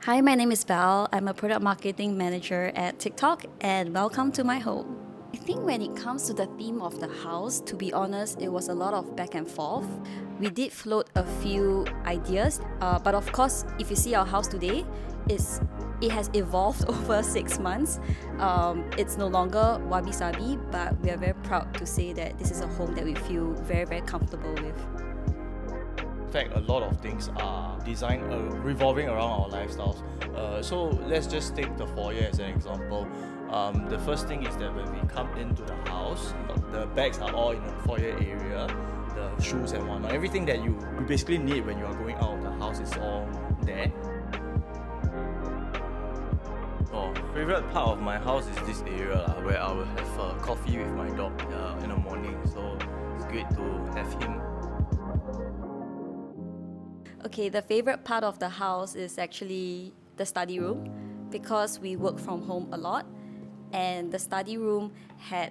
Hi, my name is Val. I'm a product marketing manager at TikTok, and welcome to my home. I think when it comes to the theme of the house, to be honest, it was a lot of back and forth. We did float a few ideas, but of course, if you see our house today, it has evolved over 6 months. It's no longer Wabi Sabi, but we are very proud to say that this is a home that we feel very, very comfortable with. In fact, a lot of things are designed revolving around our lifestyles. So let's just take the foyer as an example. The first thing is that when we come into the house, the bags are all in the foyer area, the shoes and whatnot. Everything that you basically need when you are going out of the house is all there. Favorite part of my house is this area where I will have coffee with my dog in the morning. So it's great to have him. Okay, the favorite part of the house is actually the study room because we work from home a lot, and the study room had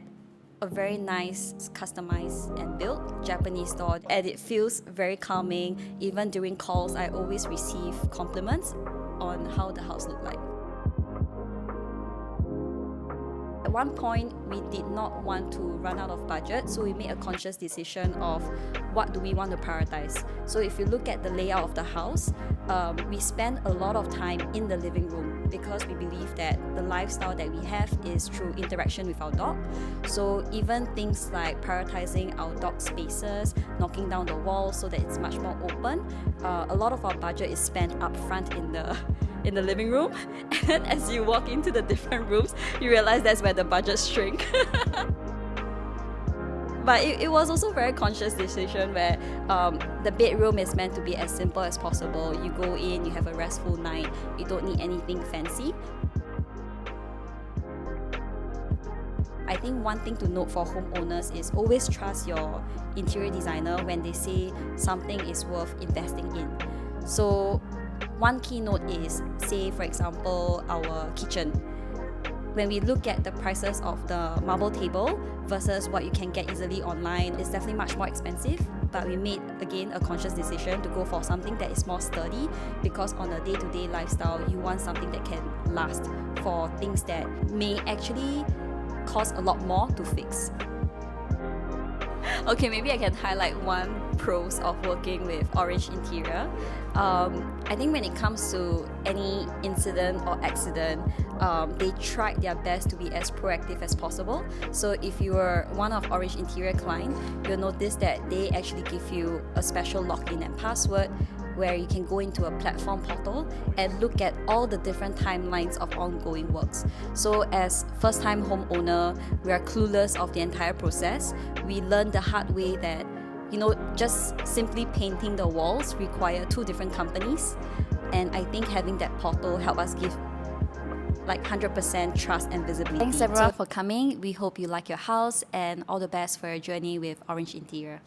a very nice customized and built Japanese door, and it feels very calming. Even during calls, I always receive compliments on how the house looked like. At one point, we did not want to run out of budget, so we made a conscious decision of what do we want to prioritize. So if you look at the layout of the house, we spend a lot of time in the living room because we believe that the lifestyle that we have is through interaction with our dog. So even things like prioritizing our dog spaces, knocking down the walls so that it's much more open, a lot of our budget is spent up front in the living room, and as you walk into the different rooms, you realize that's where the budget shrink. But it was also a very conscious decision where the bedroom is meant to be as simple as possible. You go in, you have a restful night, you don't need anything fancy. I think one thing to note for homeowners is always trust your interior designer when they say something is worth investing in. So one key note is, say for example, our kitchen. When we look at the prices of the marble table versus what you can get easily online, it's definitely much more expensive. But we made, again, a conscious decision to go for something that is more sturdy because on a day-to-day lifestyle, you want something that can last for things that may actually cost a lot more to fix. Okay, maybe I can highlight one pros of working with TheOrangeInterior. I think when it comes to any incident or accident, they tried their best to be as proactive as possible. So if you are one of TheOrangeInterior client, you'll notice that they actually give you a special login and password where you can go into a platform portal and look at all the different timelines of ongoing works. So as first-time homeowner, we are clueless of the entire process. We learned the hard way that just simply painting the walls require 2 different companies. And I think having that portal help us give like 100% trust and visibility. Thanks everyone for coming. We hope you like your house, and all the best for your journey with TheOrangeInterior.